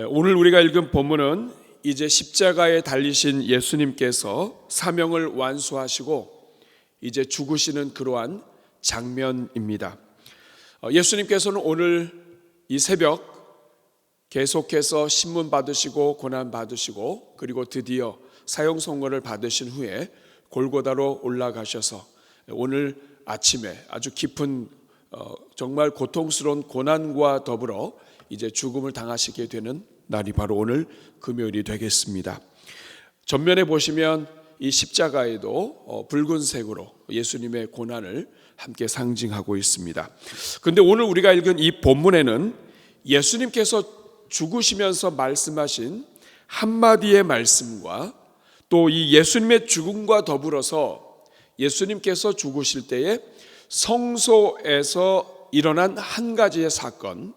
오늘 우리가 읽은 본문은 이제 십자가에 달리신 예수님께서 사명을 완수하시고 이제 죽으시는 그러한 장면입니다. 예수님께서는 오늘 이 새벽 계속해서 신문 받으시고 고난 받으시고 그리고 드디어 사형 선고를 받으신 후에 골고다로 올라가셔서 오늘 아침에 아주 깊은 정말 고통스러운 고난과 더불어 이제 죽음을 당하시게 되는 날이 바로 오늘 금요일이 되겠습니다. 전면에 보시면 이 십자가에도 붉은색으로 예수님의 고난을 함께 상징하고 있습니다. 그런데 오늘 우리가 읽은 이 본문에는 예수님께서 죽으시면서 말씀하신 한마디의 말씀과 또 이 예수님의 죽음과 더불어서 예수님께서 죽으실 때에 성소에서 일어난 한 가지의 사건,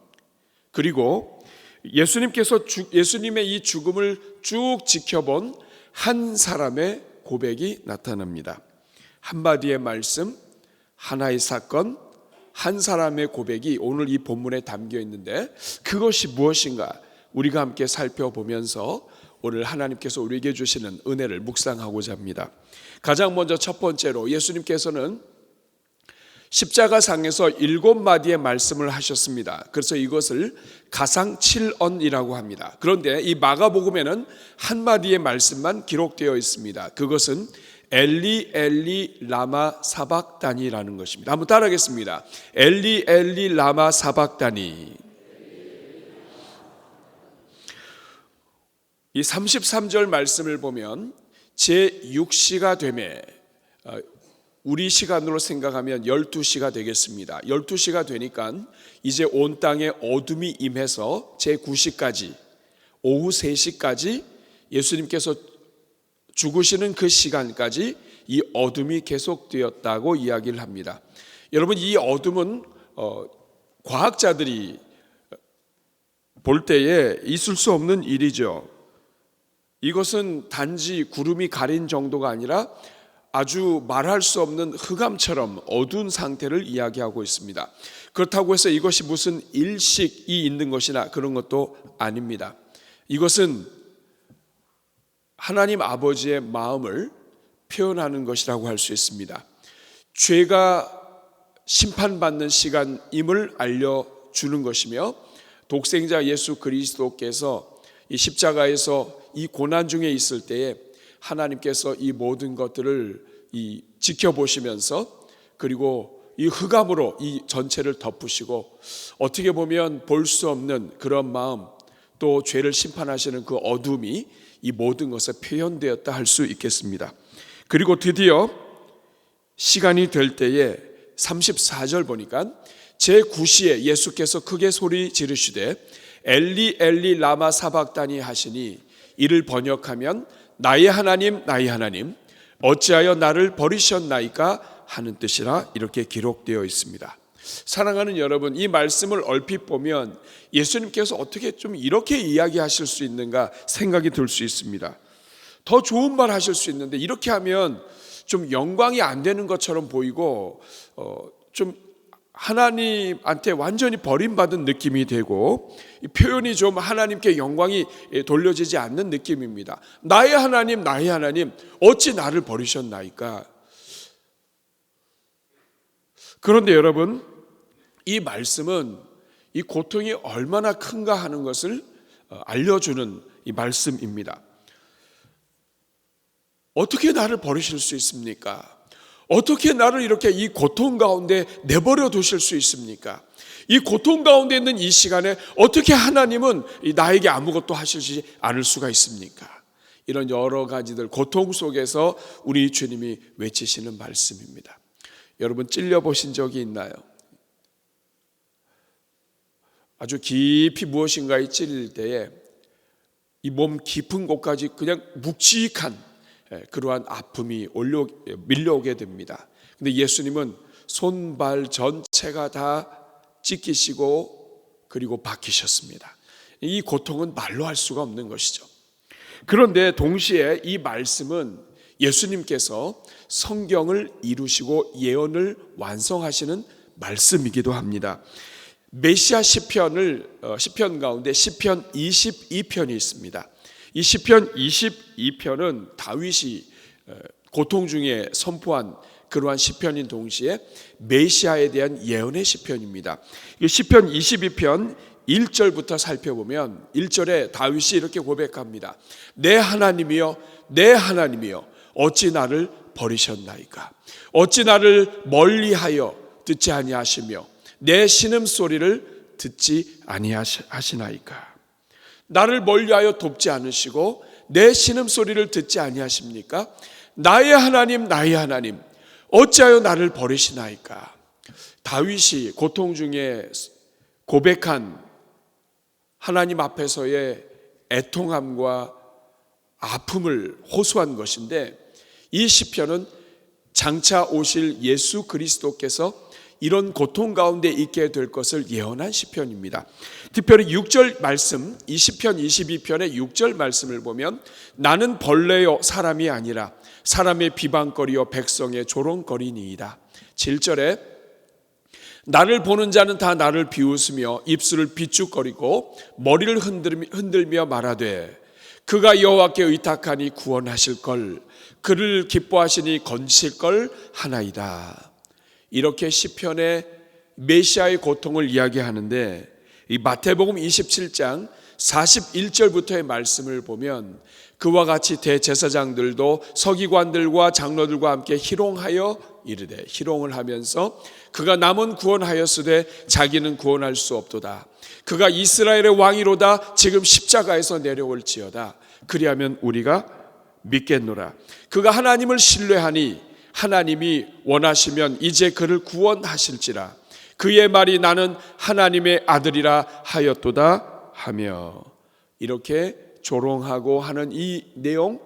그리고 예수님의 이 죽음을 쭉 지켜본 한 사람의 고백이 나타납니다. 한마디의 말씀, 하나의 사건, 한 사람의 고백이 오늘 이 본문에 담겨 있는데 그것이 무엇인가 우리가 함께 살펴보면서 오늘 하나님께서 우리에게 주시는 은혜를 묵상하고자 합니다. 가장 먼저 첫 번째로 예수님께서는 십자가상에서 7마디의 말씀을 하셨습니다. 그래서 이것을 가상칠언이라고 합니다. 그런데 이 마가복음에는 한마디의 말씀만 기록되어 있습니다. 그것은 엘리 엘리 라마 사박다니라는 것입니다. 한번 따라하겠습니다. 엘리 엘리 라마 사박다니. 이 33절 말씀을 보면 제6시가 되매, 우리 시간으로 생각하면 12시가 되겠습니다. 12시가 되니까 이제 온 땅에 어둠이 임해서 제9시까지 오후 3시까지 예수님께서 죽으시는 그 시간까지 이 어둠이 계속되었다고 이야기를 합니다. 여러분, 이 어둠은 과학자들이 볼 때에 있을 수 없는 일이죠. 이것은 단지 구름이 가린 정도가 아니라 아주 말할 수 없는 흑암처럼 어두운 상태를 이야기하고 있습니다. 그렇다고 해서 이것이 무슨 일식이 있는 것이나 그런 것도 아닙니다. 이것은 하나님 아버지의 마음을 표현하는 것이라고 할 수 있습니다. 죄가 심판받는 시간임을 알려주는 것이며, 독생자 예수 그리스도께서 이 십자가에서 이 고난 중에 있을 때에 하나님께서 이 모든 것들을 지켜보시면서 그리고 이 흑암으로 이 전체를 덮으시고 어떻게 보면 볼 수 없는 그런 마음, 또 죄를 심판하시는 그 어둠이 이 모든 것에 표현되었다 할 수 있겠습니다. 그리고 드디어 시간이 될 때에 34절 보니까 제9시에 예수께서 크게 소리 지르시되 엘리 엘리 라마 사박다니 하시니, 이를 번역하면 나의 하나님 나의 하나님 어찌하여 나를 버리셨나이까 하는 뜻이라 이렇게 기록되어 있습니다. 사랑하는 여러분, 이 말씀을 얼핏 보면 예수님께서 어떻게 좀 이렇게 이야기하실 수 있는가 생각이 들 수 있습니다. 더 좋은 말 하실 수 있는데 이렇게 하면 좀 영광이 안 되는 것처럼 보이고 좀 하나님한테 완전히 버림받은 느낌이 되고, 이 표현이 좀 하나님께 영광이 돌려지지 않는 느낌입니다. 나의 하나님 나의 하나님 어찌 나를 버리셨나이까. 그런데 여러분, 이 말씀은 이 고통이 얼마나 큰가 하는 것을 알려주는 이 말씀입니다. 어떻게 나를 버리실 수 있습니까? 어떻게 나를 이렇게 이 고통 가운데 내버려 두실 수 있습니까? 이 고통 가운데 있는 이 시간에 어떻게 하나님은 나에게 아무것도 하시지 않을 수가 있습니까? 이런 여러 가지들 고통 속에서 우리 주님이 외치시는 말씀입니다. 여러분, 찔려보신 적이 있나요? 아주 깊이 무엇인가에 찔릴 때에 이 몸 깊은 곳까지 그냥 묵직한 그러한 아픔이 밀려오게 됩니다. 근데 예수님은 손발 전체가 다 찢기시고 그리고 박히셨습니다. 이 고통은 말로 할 수가 없는 것이죠. 그런데 동시에 이 말씀은 예수님께서 성경을 이루시고 예언을 완성하시는 말씀이기도 합니다. 메시아 시편 가운데 시편 22편이 있습니다. 이 시편 22편은 다윗이 고통 중에 선포한 그러한 시편인 동시에 메시아에 대한 예언의 시편입니다. 이 시편 22편 1절부터 살펴보면 1절에 다윗이 이렇게 고백합니다. 내 하나님이여, 내 하나님이여, 어찌 나를 버리셨나이까? 어찌 나를 멀리하여 듣지 아니하시며 내 신음소리를 듣지 아니하시나이까? 나를 멀리하여 돕지 않으시고 내 신음소리를 듣지 아니하십니까? 나의 하나님, 나의 하나님, 어찌하여 나를 버리시나이까? 다윗이 고통 중에 고백한 하나님 앞에서의 애통함과 아픔을 호소한 것인데, 이 시편은 장차 오실 예수 그리스도께서 이런 고통 가운데 있게 될 것을 예언한 시편입니다. 특별히 6절 말씀, 이 시편 22편의 6절 말씀을 보면 나는 벌레요 사람이 아니라 사람의 비방거리요 백성의 조롱거리니이다. 7절에 나를 보는 자는 다 나를 비웃으며 입술을 비축거리고 머리를 흔들며 말하되 그가 여호와께 의탁하니 구원하실 걸, 그를 기뻐하시니 건지실 걸 하나이다. 이렇게 시편의 메시아의 고통을 이야기하는데, 이 마태복음 27장 41절부터의 말씀을 보면 그와 같이 대제사장들도 서기관들과 장로들과 함께 희롱하여 이르되, 희롱을 하면서 그가 남은 구원하였으되 자기는 구원할 수 없도다. 그가 이스라엘의 왕이로다. 지금 십자가에서 내려올지어다. 그리하면 우리가 믿겠노라. 그가 하나님을 신뢰하니 하나님이 원하시면 이제 그를 구원하실지라. 그의 말이 나는 하나님의 아들이라 하였도다 하며, 이렇게 조롱하고 하는 이 내용,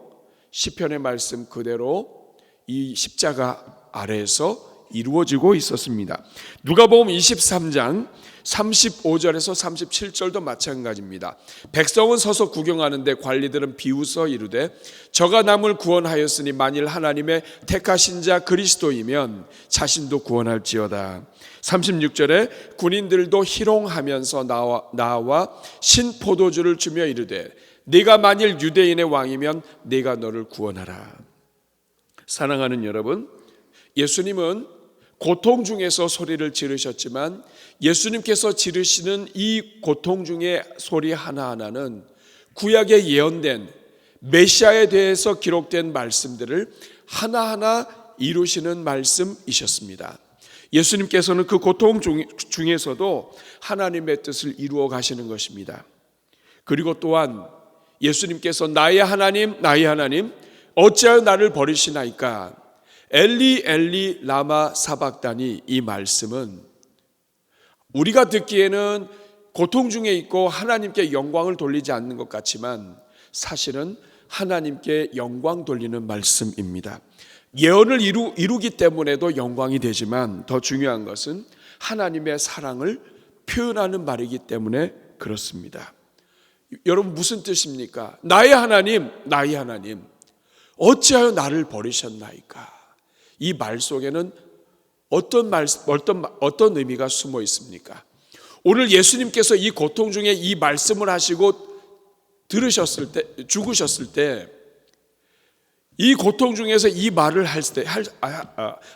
시편의 말씀 그대로 이 십자가 아래에서 이루어지고 있었습니다. 누가복음 23장 35절에서 37절도 마찬가지입니다. 백성은 서서 구경하는데 관리들은 비웃어 이르되 저가 남을 구원하였으니 만일 하나님의 택하신 자 그리스도이면 자신도 구원할지어다. 36절에 군인들도 희롱하면서 나와 신포도주를 주며 이르되 네가 만일 유대인의 왕이면 네가 너를 구원하라. 사랑하는 여러분, 예수님은 고통 중에서 소리를 지르셨지만 예수님께서 지르시는 이 고통 중의 소리 하나하나는 구약에 예언된 메시아에 대해서 기록된 말씀들을 하나하나 이루시는 말씀이셨습니다. 예수님께서는 그 고통 중에서도 하나님의 뜻을 이루어 가시는 것입니다. 그리고 또한 예수님께서 나의 하나님, 나의 하나님, 어찌하여 나를 버리시나이까? 엘리 엘리 라마 사박다니, 이 말씀은 우리가 듣기에는 고통 중에 있고 하나님께 영광을 돌리지 않는 것 같지만 사실은 하나님께 영광 돌리는 말씀입니다. 예언을 이루기 때문에도 영광이 되지만 더 중요한 것은 하나님의 사랑을 표현하는 말이기 때문에 그렇습니다. 여러분, 무슨 뜻입니까? 나의 하나님, 나의 하나님, 어찌하여 나를 버리셨나이까? 이 말 속에는 어떤 의미가 숨어 있습니까? 오늘 예수님께서 이 고통 중에 이 말씀을 하시고 죽으셨을 때, 이 고통 중에서 이 말을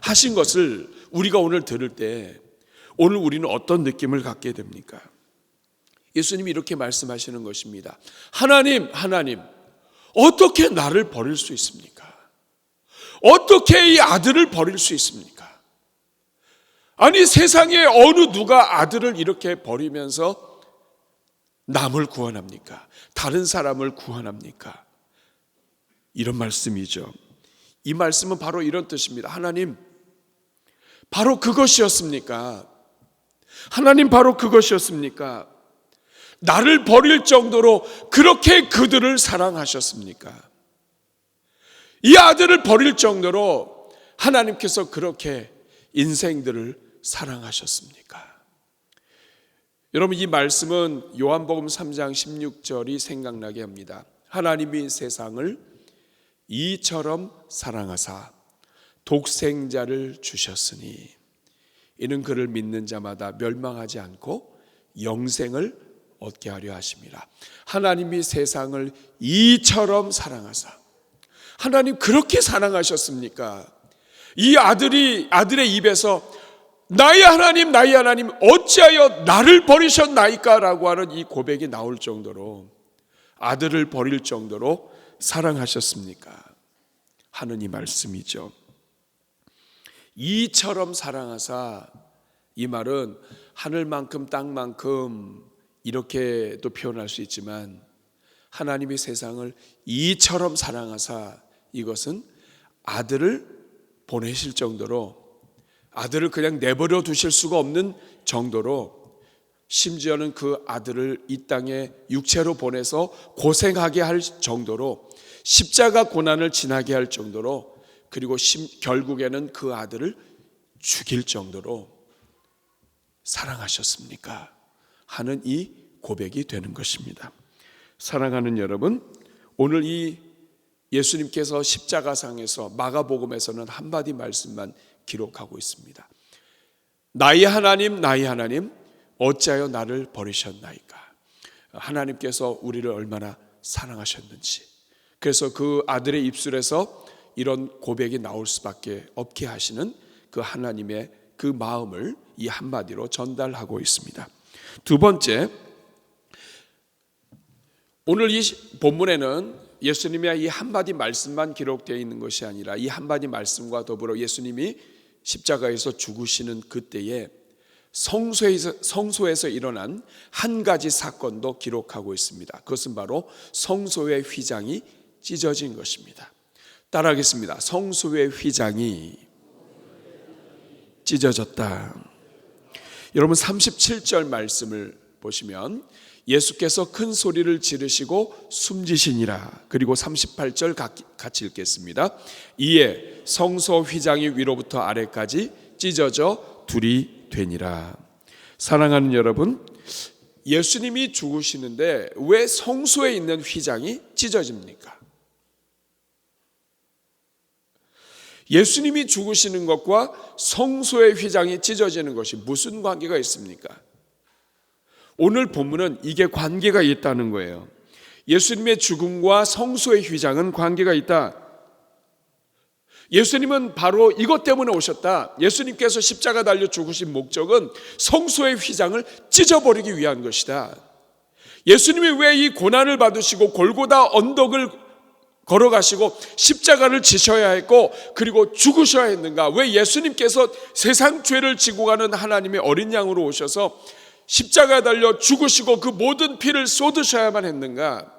하신 것을 우리가 오늘 들을 때, 오늘 우리는 어떤 느낌을 갖게 됩니까? 예수님이 이렇게 말씀하시는 것입니다. 하나님, 하나님, 어떻게 나를 버릴 수 있습니까? 어떻게 이 아들을 버릴 수 있습니까? 아니, 세상에 어느 누가 아들을 이렇게 버리면서 남을 구원합니까? 다른 사람을 구원합니까? 이런 말씀이죠. 이 말씀은 바로 이런 뜻입니다. 하나님, 바로 그것이었습니까? 하나님, 바로 그것이었습니까? 나를 버릴 정도로 그렇게 그들을 사랑하셨습니까? 이 아들을 버릴 정도로 하나님께서 그렇게 인생들을 사랑하셨습니까? 여러분, 이 말씀은 요한복음 3장 16절이 생각나게 합니다. 하나님이 세상을 이처럼 사랑하사 독생자를 주셨으니 이는 그를 믿는 자마다 멸망하지 않고 영생을 얻게 하려 하심이라. 하나님이 세상을 이처럼 사랑하사. 하나님 그렇게 사랑하셨습니까? 이 아들의 입에서 나의 하나님 나의 하나님 어찌하여 나를 버리셨나이까 라고 하는 이 고백이 나올 정도로, 아들을 버릴 정도로 사랑하셨습니까 하는 이 말씀이죠. 이처럼 사랑하사, 이 말은 하늘만큼 땅만큼 이렇게도 표현할 수 있지만, 하나님이 세상을 이처럼 사랑하사, 이것은 아들을 보내실 정도로, 아들을 그냥 내버려 두실 수가 없는 정도로, 심지어는 그 아들을 이 땅에 육체로 보내서 고생하게 할 정도로, 십자가 고난을 지나게 할 정도로, 그리고 결국에는 그 아들을 죽일 정도로 사랑하셨습니까 하는 이 고백이 되는 것입니다. 사랑하는 여러분, 오늘 이 예수님께서 십자가상에서 마가복음에서는 한마디 말씀만 기록하고 있습니다. 나의 하나님 나의 하나님 어찌하여 나를 버리셨나이까. 하나님께서 우리를 얼마나 사랑하셨는지, 그래서 그 아들의 입술에서 이런 고백이 나올 수밖에 없게 하시는 그 하나님의 그 마음을 이 한마디로 전달하고 있습니다. 두 번째, 오늘 이 본문에는 예수님의 이 한마디 말씀만 기록되어 있는 것이 아니라, 이 한마디 말씀과 더불어 예수님이 십자가에서 죽으시는 그때에 성소에서 일어난 한 가지 사건도 기록하고 있습니다. 그것은 바로 성소의 휘장이 찢어진 것입니다. 따라하겠습니다. 성소의 휘장이 찢어졌다. 여러분 37절 말씀을 보시면 예수께서 큰 소리를 지르시고 숨지시니라. 그리고 38절 같이 읽겠습니다. 이에 성소 휘장이 위로부터 아래까지 찢어져 둘이 되니라. 사랑하는 여러분, 예수님이 죽으시는데 왜 성소에 있는 휘장이 찢어집니까? 예수님이 죽으시는 것과 성소의 휘장이 찢어지는 것이 무슨 관계가 있습니까? 오늘 본문은 이게 관계가 있다는 거예요. 예수님의 죽음과 성소의 휘장은 관계가 있다. 예수님은 바로 이것 때문에 오셨다. 예수님께서 십자가 달려 죽으신 목적은 성소의 휘장을 찢어버리기 위한 것이다. 예수님이 왜 이 고난을 받으시고 골고다 언덕을 걸어가시고 십자가를 지셔야 했고 그리고 죽으셔야 했는가? 왜 예수님께서 세상 죄를 지고 가는 하나님의 어린 양으로 오셔서 십자가에 달려 죽으시고 그 모든 피를 쏟으셔야만 했는가?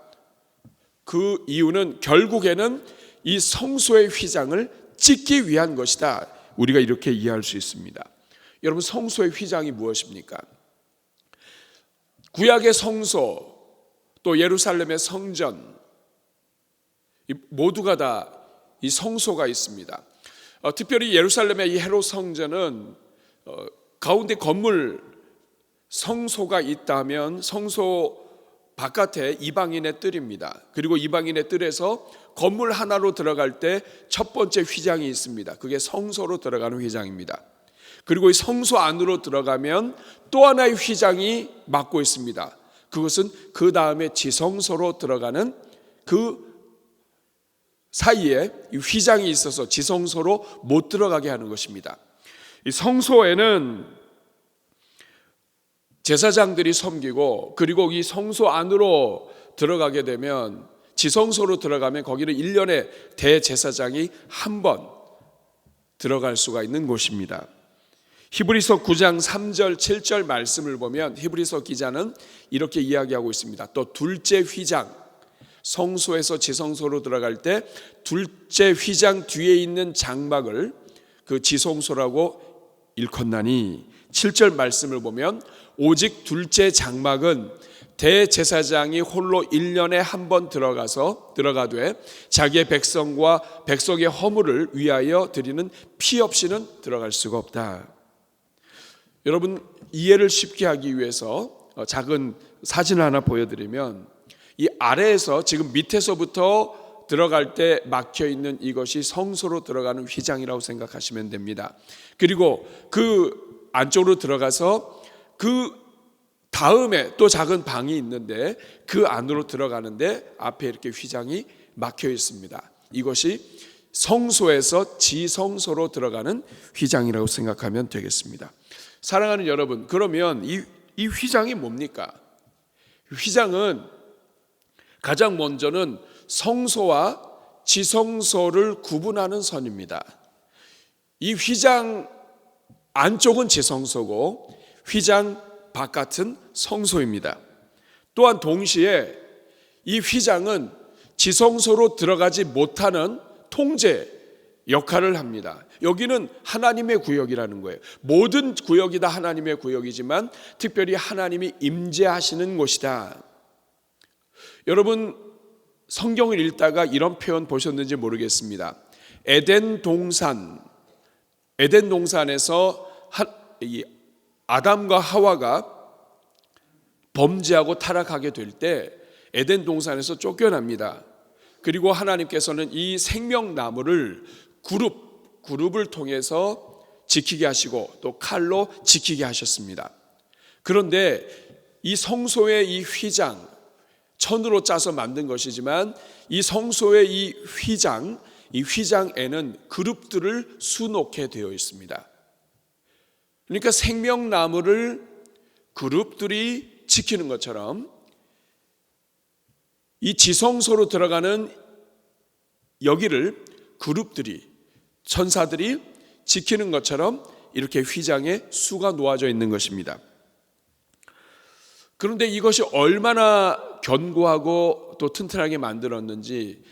그 이유는 결국에는 이 성소의 휘장을 찢기 위한 것이다. 우리가 이렇게 이해할 수 있습니다. 여러분, 성소의 휘장이 무엇입니까? 구약의 성소, 또 예루살렘의 성전, 모두가 다 이 성소가 있습니다. 특별히 예루살렘의 이 헤롯 성전은 가운데 건물 성소가 있다면 성소 바깥에 이방인의 뜰입니다. 그리고 이방인의 뜰에서 건물 하나로 들어갈 때 첫 번째 휘장이 있습니다. 그게 성소로 들어가는 휘장입니다. 그리고 이 성소 안으로 들어가면 또 하나의 휘장이 막고 있습니다. 그것은 그 다음에 지성소로 들어가는 그 사이에 이 휘장이 있어서 지성소로 못 들어가게 하는 것입니다. 이 성소에는 제사장들이 섬기고, 그리고 이 성소 안으로 들어가게 되면, 지성소로 들어가면 거기는 1년에 대제사장이 한 번 들어갈 수가 있는 곳입니다. 히브리서 9장 3절 7절 말씀을 보면 히브리서 기자는 이렇게 이야기하고 있습니다. 또 둘째 휘장, 성소에서 지성소로 들어갈 때 둘째 휘장 뒤에 있는 장막을 그 지성소라고 일컫나니, 7절 말씀을 보면 오직 둘째 장막은 대제사장이 홀로 1년에 한 번 들어가되 자기의 백성과 백성의 허물을 위하여 드리는 피 없이는 들어갈 수가 없다. 여러분, 이해를 쉽게 하기 위해서 작은 사진을 하나 보여드리면, 이 아래에서 지금 밑에서부터 들어갈 때 막혀 있는 이것이 성소로 들어가는 휘장이라고 생각하시면 됩니다. 그리고 그 안쪽으로 들어가서 그 다음에 또 작은 방이 있는데 그 안으로 들어가는데 앞에 이렇게 휘장이 막혀 있습니다. 이것이 성소에서 지성소로 들어가는 휘장이라고 생각하면 되겠습니다. 사랑하는 여러분, 그러면 이 휘장이 뭡니까? 휘장은 가장 먼저는 성소와 지성소를 구분하는 선입니다. 이 휘장 안쪽은 지성소고 휘장 바깥은 성소입니다. 또한 동시에 이 휘장은 지성소로 들어가지 못하는 통제 역할을 합니다. 여기는 하나님의 구역이라는 거예요. 모든 구역이 다 하나님의 구역이지만 특별히 하나님이 임재하시는 곳이다. 여러분 성경을 읽다가 이런 표현 보셨는지 모르겠습니다. 에덴 동산에서 아담과 하와가 범죄하고 타락하게 될 때 에덴 동산에서 쫓겨납니다. 그리고 하나님께서는 이 생명나무를 그룹을 통해서 지키게 하시고 또 칼로 지키게 하셨습니다. 그런데 이 성소의 이 휘장, 천으로 짜서 만든 것이지만 이 성소의 이 휘장에는 그룹들을 수놓게 되어 있습니다. 그러니까 생명나무를 그룹들이 지키는 것처럼 이 지성소로 들어가는 여기를 그룹들이, 천사들이 지키는 것처럼 이렇게 휘장에 수가 놓아져 있는 것입니다. 그런데 이것이 얼마나 견고하고 또 튼튼하게 만들었는지,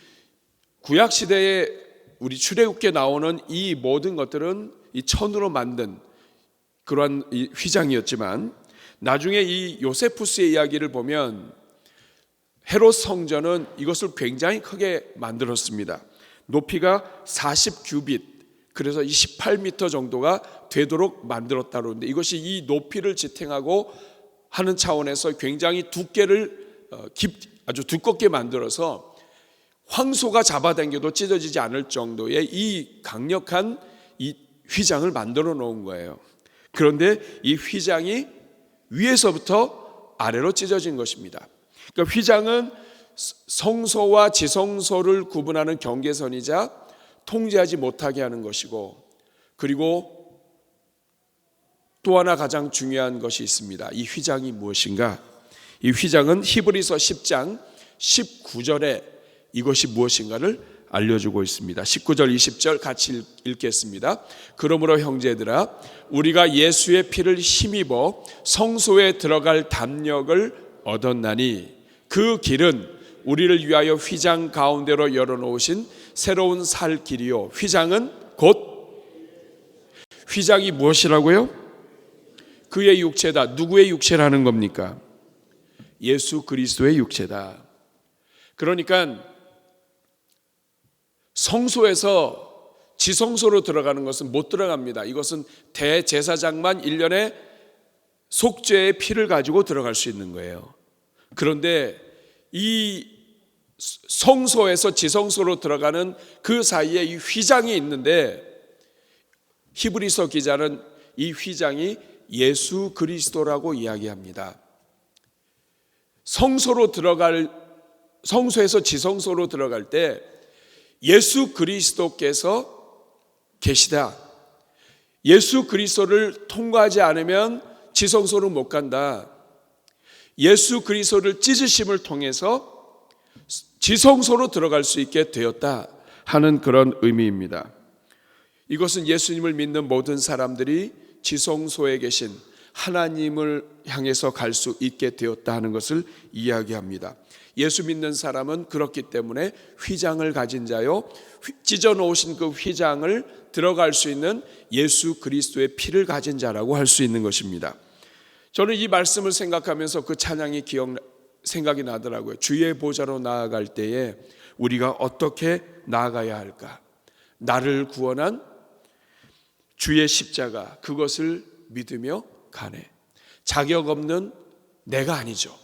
구약시대에 우리 출애굽기에 나오는 이 모든 것들은 이 천으로 만든 그러한 이 휘장이었지만 나중에 이 요세푸스의 이야기를 보면 헤롯 성전은 이것을 굉장히 크게 만들었습니다. 높이가 40규빗, 그래서 28m 정도가 되도록 만들었다고 하는데 이것이 이 높이를 지탱하고 하는 차원에서 굉장히 두께를 아주 두껍게 만들어서 황소가 잡아당겨도 찢어지지 않을 정도의 이 강력한 이 휘장을 만들어 놓은 거예요. 그런데 이 휘장이 위에서부터 아래로 찢어진 것입니다. 그러니까 휘장은 성소와 지성소를 구분하는 경계선이자 통제하지 못하게 하는 것이고, 그리고 또 하나 가장 중요한 것이 있습니다. 이 휘장이 무엇인가? 이 휘장은 히브리서 10장 19절에 이것이 무엇인가를 알려주고 있습니다. 19절 20절 같이 읽겠습니다. 그러므로 형제들아, 우리가 예수의 피를 힘입어 성소에 들어갈 담력을 얻었나니 그 길은 우리를 위하여 휘장 가운데로 열어놓으신 새로운 살 길이요. 휘장은 곧, 휘장이 무엇이라고요? 그의 육체다. 누구의 육체라는 겁니까? 예수 그리스도의 육체다. 그러니까 성소에서 지성소로 들어가는 것은 못 들어갑니다. 이것은 대제사장만 1년에 속죄의 피를 가지고 들어갈 수 있는 거예요. 그런데 이 성소에서 지성소로 들어가는 그 사이에 이 휘장이 있는데 히브리서 기자는 이 휘장이 예수 그리스도라고 이야기합니다. 성소에서 지성소로 들어갈 때 예수 그리스도께서 계시다. 예수 그리스도를 통과하지 않으면 지성소로 못 간다. 예수 그리스도를 찢으심을 통해서 지성소로 들어갈 수 있게 되었다 하는 그런 의미입니다. 이것은 예수님을 믿는 모든 사람들이 지성소에 계신 하나님을 향해서 갈 수 있게 되었다 하는 것을 이야기합니다. 예수 믿는 사람은 그렇기 때문에 휘장을 가진 자요, 찢어 놓으신 그 휘장을 들어갈 수 있는 예수 그리스도의 피를 가진 자라고 할 수 있는 것입니다. 저는 이 말씀을 생각하면서 그 찬양이 생각이 나더라고요. 주의 보좌로 나아갈 때에 우리가 어떻게 나아가야 할까? 나를 구원한 주의 십자가, 그것을 믿으며 가네. 자격 없는 내가 아니죠.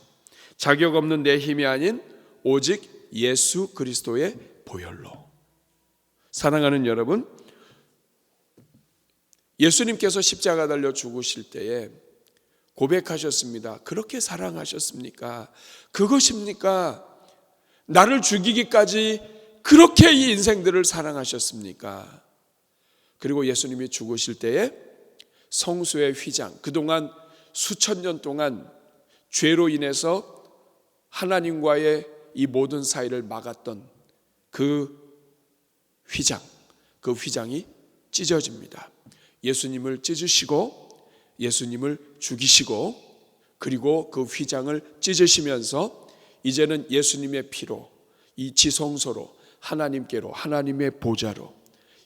자격 없는 내 힘이 아닌 오직 예수 그리스도의 보혈로. 사랑하는 여러분, 예수님께서 십자가 달려 죽으실 때에 고백하셨습니다. 그렇게 사랑하셨습니까? 그것입니까? 나를 죽이기까지 그렇게 이 인생들을 사랑하셨습니까? 그리고 예수님이 죽으실 때에 성소의 휘장, 그동안 수천 년 동안 죄로 인해서 하나님과의 이 모든 사이를 막았던 그 휘장이 찢어집니다. 예수님을 찢으시고 예수님을 죽이시고 그리고 그 휘장을 찢으시면서 이제는 예수님의 피로 이 지성소로 하나님께로 하나님의 보좌로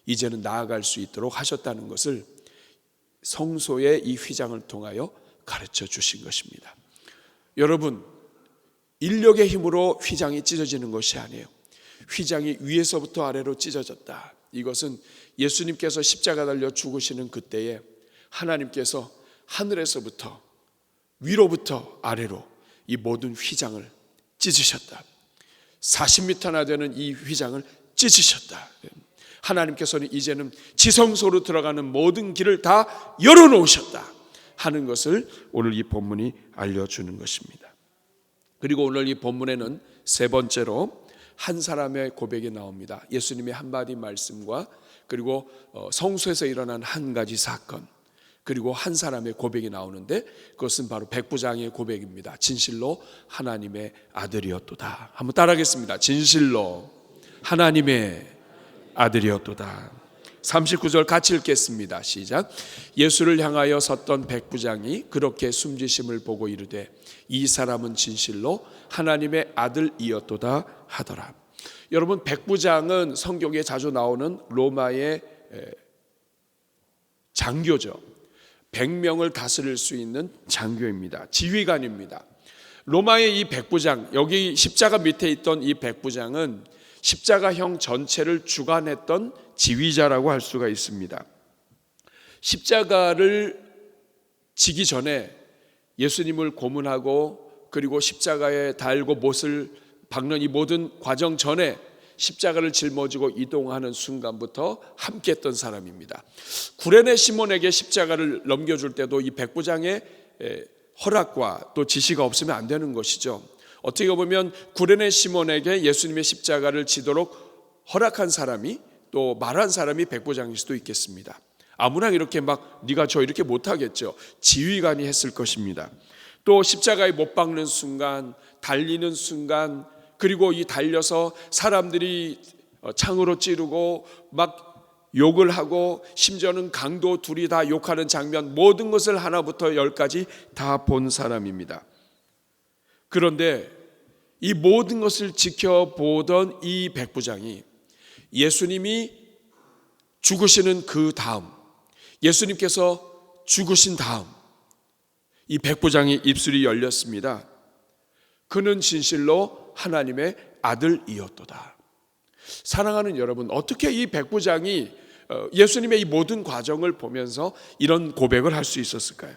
이제는 나아갈 수 있도록 하셨다는 것을 성소의 이 휘장을 통하여 가르쳐 주신 것입니다. 여러분, 인력의 힘으로 휘장이 찢어지는 것이 아니에요. 휘장이 위에서부터 아래로 찢어졌다. 이것은 예수님께서 십자가 달려 죽으시는 그때에 하나님께서 하늘에서부터 위로부터 아래로 이 모든 휘장을 찢으셨다. 40m나 되는 이 휘장을 찢으셨다. 하나님께서는 이제는 지성소로 들어가는 모든 길을 다 열어놓으셨다 하는 것을 오늘 이 본문이 알려주는 것입니다. 그리고 오늘 이 본문에는 세 번째로 한 사람의 고백이 나옵니다. 예수님의 한마디 말씀과 그리고 성소에서 일어난 한 가지 사건, 그리고 한 사람의 고백이 나오는데 그것은 바로 백부장의 고백입니다. 진실로 하나님의 아들이었도다. 한번 따라하겠습니다. 진실로 하나님의 아들이었도다. 39절 같이 읽겠습니다. 시작. 예수를 향하여 섰던 백부장이 그렇게 숨지심을 보고 이르되 이 사람은 진실로 하나님의 아들이었도다 하더라. 여러분, 백부장은 성경에 자주 나오는 로마의 장교죠. 100명을 다스릴 수 있는 장교입니다. 지휘관입니다. 로마의 이 백부장, 여기 십자가 밑에 있던 이 백부장은 십자가형 전체를 주관했던 지휘자라고 할 수가 있습니다. 십자가를 지기 전에 예수님을 고문하고 그리고 십자가에 달고 못을 박는 이 모든 과정 전에 십자가를 짊어지고 이동하는 순간부터 함께했던 사람입니다. 구레네 시몬에게 십자가를 넘겨줄 때도 이 백부장의 허락과 또 지시가 없으면 안 되는 것이죠. 어떻게 보면 구레네 시몬에게 예수님의 십자가를 지도록 허락한 사람이 또 말한 사람이 백부장일 수도 있겠습니다. 아무나 이렇게 막 네가 저 이렇게 못하겠죠. 지휘관이 했을 것입니다. 또 십자가에 못 박는 순간, 달리는 순간, 그리고 이 달려서 사람들이 창으로 찌르고 막 욕을 하고 심지어는 강도 둘이 다 욕하는 장면, 모든 것을 하나부터 열까지 다 본 사람입니다. 그런데 이 모든 것을 지켜보던 이 백부장이 예수님이 죽으시는 그 다음, 예수님께서 죽으신 다음 이 백부장의 입술이 열렸습니다. 그는 진실로 하나님의 아들이었도다. 사랑하는 여러분, 어떻게 이 백부장이 예수님의 이 모든 과정을 보면서 이런 고백을 할 수 있었을까요?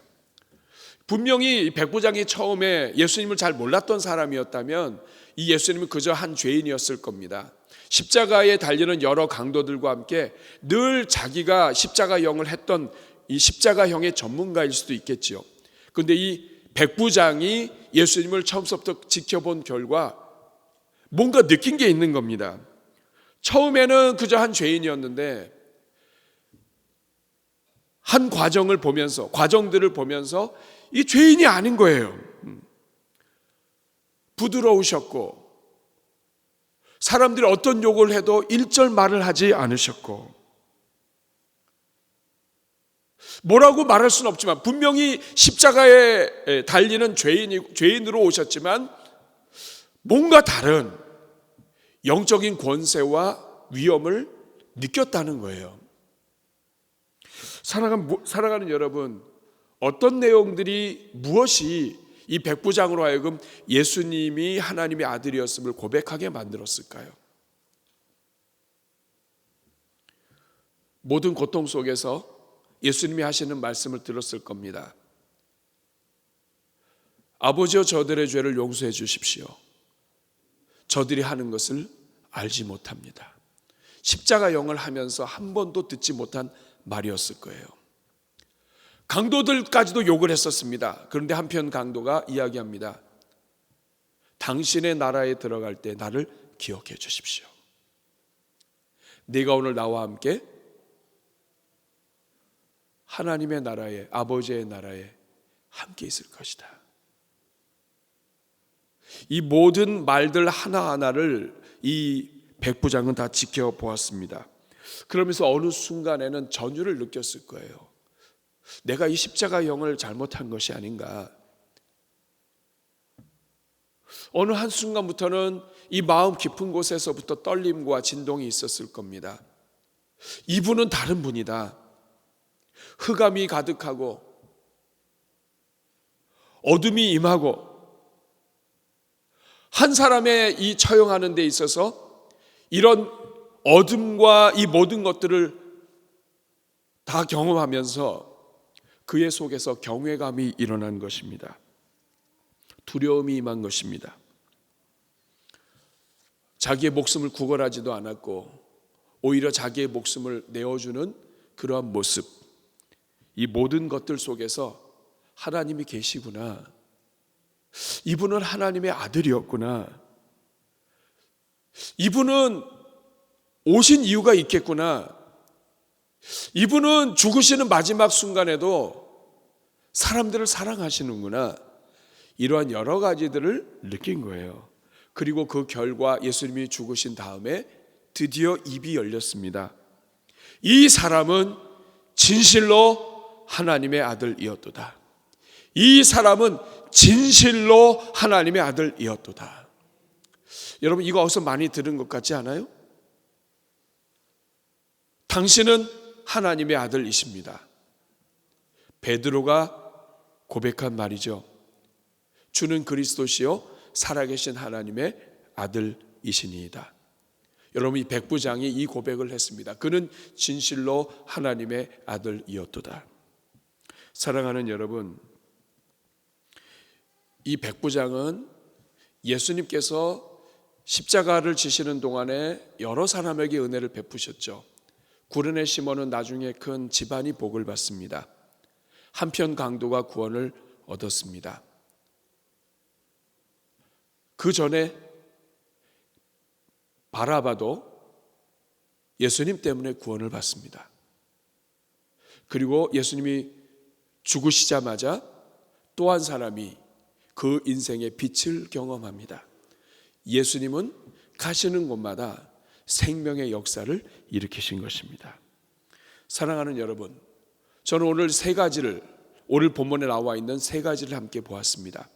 분명히 백부장이 처음에 예수님을 잘 몰랐던 사람이었다면 이 예수님은 그저 한 죄인이었을 겁니다. 십자가에 달리는 여러 강도들과 함께 늘 자기가 십자가형을 했던 이 십자가형의 전문가일 수도 있겠지요. 그런데 이 백부장이 예수님을 처음부터 지켜본 결과 뭔가 느낀 게 있는 겁니다. 처음에는 그저 한 죄인이었는데 한 과정들을 보면서 이 죄인이 아닌 거예요. 부드러우셨고 사람들이 어떤 욕을 해도 일절 말을 하지 않으셨고 뭐라고 말할 수는 없지만 분명히 십자가에 달리는 죄인으로 오셨지만 뭔가 다른 영적인 권세와 위엄을 느꼈다는 거예요. 사랑하는 여러분, 어떤 내용들이 무엇이 이 백부장으로 하여금 예수님이 하나님의 아들이었음을 고백하게 만들었을까요? 모든 고통 속에서 예수님이 하시는 말씀을 들었을 겁니다. 아버지여 저들의 죄를 용서해 주십시오. 저들이 하는 것을 알지 못합니다. 십자가형을 하면서 한 번도 듣지 못한 말이었을 거예요. 강도들까지도 욕을 했었습니다. 그런데 한편 강도가 이야기합니다. 당신의 나라에 들어갈 때 나를 기억해 주십시오. 네가 오늘 나와 함께 하나님의 나라에, 아버지의 나라에 함께 있을 것이다. 이 모든 말들 하나하나를 이 백부장은 다 지켜보았습니다. 그러면서 어느 순간에는 전율을 느꼈을 거예요. 내가 이 십자가형을 잘못한 것이 아닌가. 어느 한순간부터는 이 마음 깊은 곳에서부터 떨림과 진동이 있었을 겁니다. 이분은 다른 분이다. 흑암이 가득하고 어둠이 임하고 한 사람의 이 처형하는 데 있어서 이런 어둠과 이 모든 것들을 다 경험하면서 그의 속에서 경외감이 일어난 것입니다. 두려움이 임한 것입니다. 자기의 목숨을 구걸하지도 않았고 오히려 자기의 목숨을 내어주는 그러한 모습, 이 모든 것들 속에서 하나님이 계시구나. 이분은 하나님의 아들이었구나. 이분은 오신 이유가 있겠구나. 이분은 죽으시는 마지막 순간에도 사람들을 사랑하시는구나. 이러한 여러 가지들을 느낀 거예요. 그리고 그 결과 예수님이 죽으신 다음에 드디어 입이 열렸습니다. 이 사람은 진실로 하나님의 아들이었도다. 이 사람은 진실로 하나님의 아들이었도다. 여러분, 이거 어디서 많이 들은 것 같지 않아요? 당신은 하나님의 아들이십니다. 베드로가 고백한 말이죠. 주는 그리스도시요 살아계신 하나님의 아들이시니이다. 여러분, 이 백부장이 이 고백을 했습니다. 그는 진실로 하나님의 아들이었도다. 사랑하는 여러분, 이 백부장은 예수님께서 십자가를 지시는 동안에 여러 사람에게 은혜를 베푸셨죠. 구레네 시몬은 나중에 큰 집안이 복을 받습니다. 한편 강도가 구원을 얻었습니다. 그 전에 바라바도 예수님 때문에 구원을 받습니다. 그리고 예수님이 죽으시자마자 또 한 사람이 그 인생의 빛을 경험합니다. 예수님은 가시는 곳마다 생명의 역사를 일으키신 것입니다. 사랑하는 여러분, 저는 오늘 오늘 본문에 나와 있는 세 가지를 함께 보았습니다.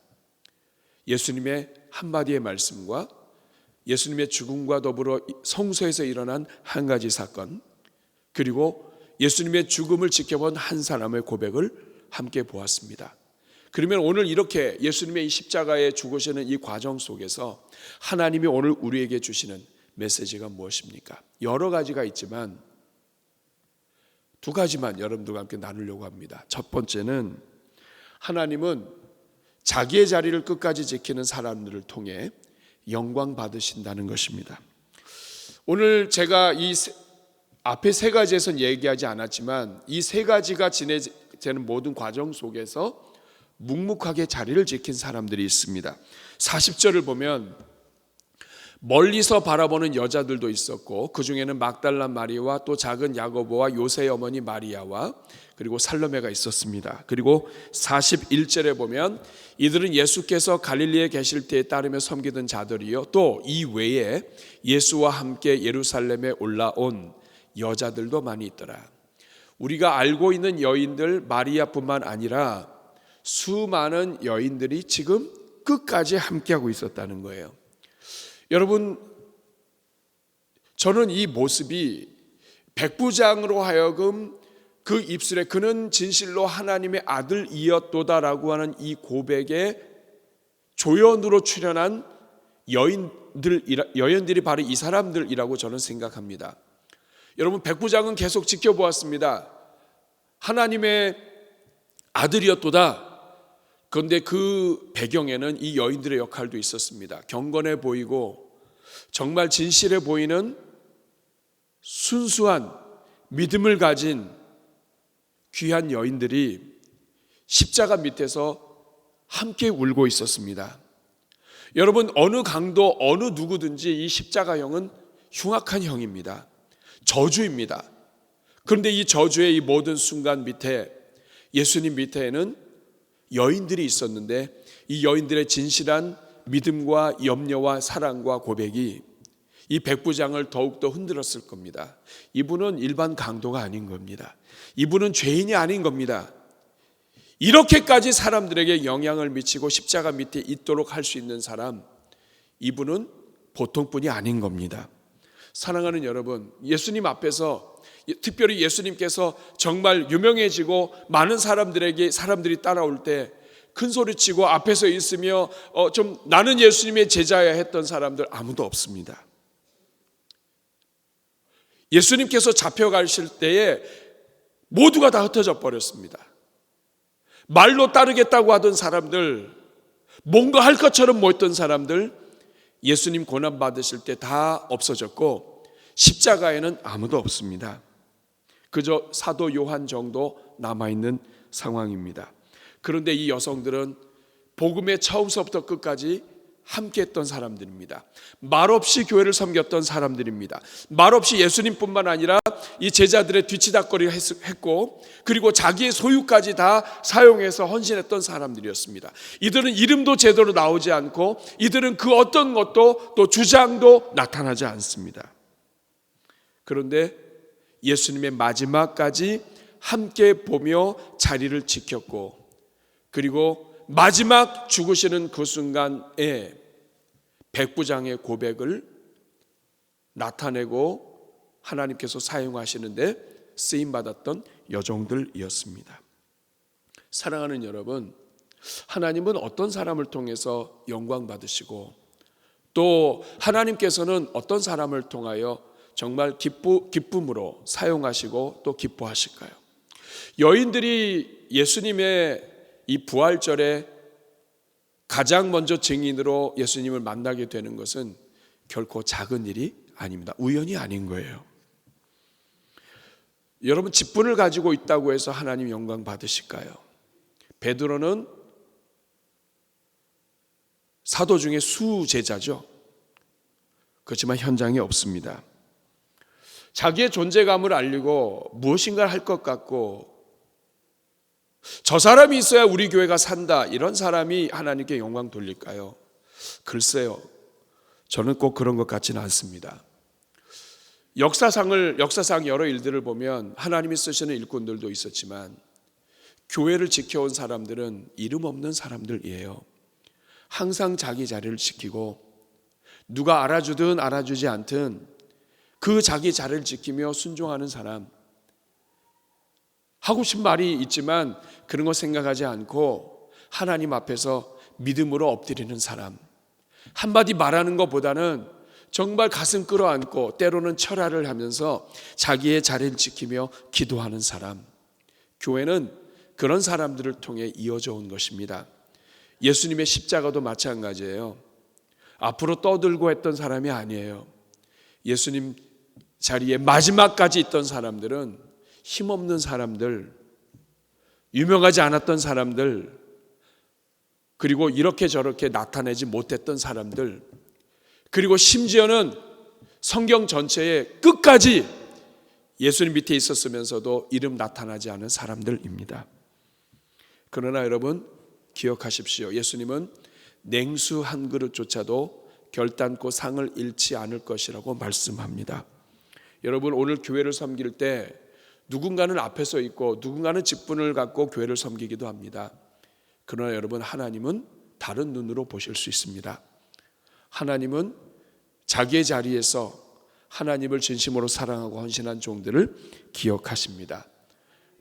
예수님의 한마디의 말씀과 예수님의 죽음과 더불어 성소에서 일어난 한 가지 사건, 그리고 예수님의 죽음을 지켜본 한 사람의 고백을 함께 보았습니다. 그러면 오늘 이렇게 예수님의 이 십자가에 죽으시는 이 과정 속에서 하나님이 오늘 우리에게 주시는 메시지가 무엇입니까? 여러 가지가 있지만 두 가지만 여러분들과 함께 나누려고 합니다. 첫 번째는 하나님은 자기의 자리를 끝까지 지키는 사람들을 통해 영광 받으신다는 것입니다. 오늘 제가 이 앞에 세 가지에선 얘기하지 않았지만 이 세 가지가 진행되는 모든 과정 속에서 묵묵하게 자리를 지킨 사람들이 있습니다. 40절을 보면 멀리서 바라보는 여자들도 있었고 그 중에는 막달라 마리아와 또 작은 야고보와 요새의 어머니 마리아와 그리고 살로메가 있었습니다. 그리고 41절에 보면 이들은 예수께서 갈릴리에 계실 때에 따르며 섬기던 자들이요 또 이 외에 예수와 함께 예루살렘에 올라온 여자들도 많이 있더라. 우리가 알고 있는 여인들 마리아뿐만 아니라 수많은 여인들이 지금 끝까지 함께하고 있었다는 거예요. 여러분, 저는 이 모습이 백부장으로 하여금 그 입술에 그는 진실로 하나님의 아들이었도다라고 하는 이 고백에 조연으로 출연한 여인들이 바로 이 사람들이라고 저는 생각합니다. 여러분, 백부장은 계속 지켜보았습니다. 하나님의 아들이었도다. 그런데 그 배경에는 이 여인들의 역할도 있었습니다. 경건해 보이고 정말 진실해 보이는 순수한 믿음을 가진 귀한 여인들이 십자가 밑에서 함께 울고 있었습니다. 여러분, 어느 강도 어느 누구든지 이 십자가형은 흉악한 형입니다. 저주입니다. 그런데 이 저주의 이 모든 순간 밑에, 예수님 밑에는 여인들이 있었는데 이 여인들의 진실한 믿음과 염려와 사랑과 고백이 이 백부장을 더욱더 흔들었을 겁니다. 이분은 일반 강도가 아닌 겁니다. 이분은 죄인이 아닌 겁니다. 이렇게까지 사람들에게 영향을 미치고 십자가 밑에 있도록 할 수 있는 사람, 이분은 보통뿐이 아닌 겁니다. 사랑하는 여러분, 예수님 앞에서, 특별히 예수님께서 정말 유명해지고 많은 사람들이 따라올 때 큰 소리치고 앞에서 있으며 좀 나는 예수님의 제자야 했던 사람들 아무도 없습니다. 예수님께서 잡혀가실 때에 모두가 다 흩어져 버렸습니다. 말로 따르겠다고 하던 사람들, 뭔가 할 것처럼 모였던 사람들, 예수님 고난 받으실 때 다 없어졌고 십자가에는 아무도 없습니다. 그저 사도 요한 정도 남아있는 상황입니다. 그런데 이 여성들은 복음의 처음서부터 끝까지 함께했던 사람들입니다. 말없이 교회를 섬겼던 사람들입니다. 말없이 예수님뿐만 아니라 이 제자들의 뒤치다꺼리를 했고, 그리고 자기의 소유까지 다 사용해서 헌신했던 사람들이었습니다. 이들은 이름도 제대로 나오지 않고, 이들은 그 어떤 것도 또 주장도 나타나지 않습니다. 그런데 예수님의 마지막까지 함께 보며 자리를 지켰고, 그리고 마지막 죽으시는 그 순간에 백부장의 고백을 나타내고 하나님께서 사용하시는데 쓰임받았던 여종들이었습니다. 사랑하는 여러분, 하나님은 어떤 사람을 통해서 영광 받으시고, 또 하나님께서는 어떤 사람을 통하여 정말 기쁨으로 사용하시고 또 기뻐하실까요? 여인들이 예수님의 이 부활절에 가장 먼저 증인으로 예수님을 만나게 되는 것은 결코 작은 일이 아닙니다. 우연이 아닌 거예요. 여러분, 직분을 가지고 있다고 해서 하나님 영광 받으실까요? 베드로는 사도 중에 수제자죠. 그렇지만 현장에 없습니다. 자기의 존재감을 알리고 무엇인가를 할 것 같고, 저 사람이 있어야 우리 교회가 산다, 이런 사람이 하나님께 영광 돌릴까요? 글쎄요, 저는 꼭 그런 것 같지는 않습니다. 역사상 여러 일들을 보면 하나님이 쓰시는 일꾼들도 있었지만 교회를 지켜온 사람들은 이름 없는 사람들이에요. 항상 자기 자리를 지키고 누가 알아주든 알아주지 않든 그 자기 자리를 지키며 순종하는 사람, 하고 싶은 말이 있지만 그런 거 생각하지 않고 하나님 앞에서 믿음으로 엎드리는 사람, 한마디 말하는 것보다는 정말 가슴 끌어안고 때로는 철야를 하면서 자기의 자리를 지키며 기도하는 사람, 교회는 그런 사람들을 통해 이어져 온 것입니다. 예수님의 십자가도 마찬가지예요. 앞으로 떠들고 했던 사람이 아니에요. 예수님 자리에 마지막까지 있던 사람들은 힘없는 사람들, 유명하지 않았던 사람들, 그리고 이렇게 저렇게 나타내지 못했던 사람들, 그리고 심지어는 성경 전체에 끝까지 예수님 밑에 있었으면서도 이름 나타나지 않은 사람들입니다. 그러나 여러분 기억하십시오. 예수님은 냉수 한 그릇조차도 결단코 상을 잃지 않을 것이라고 말씀합니다. 여러분, 오늘 교회를 섬길 때 누군가는 앞에 서 있고 누군가는 직분을 갖고 교회를 섬기기도 합니다. 그러나 여러분, 하나님은 다른 눈으로 보실 수 있습니다. 하나님은 자기의 자리에서 하나님을 진심으로 사랑하고 헌신한 종들을 기억하십니다.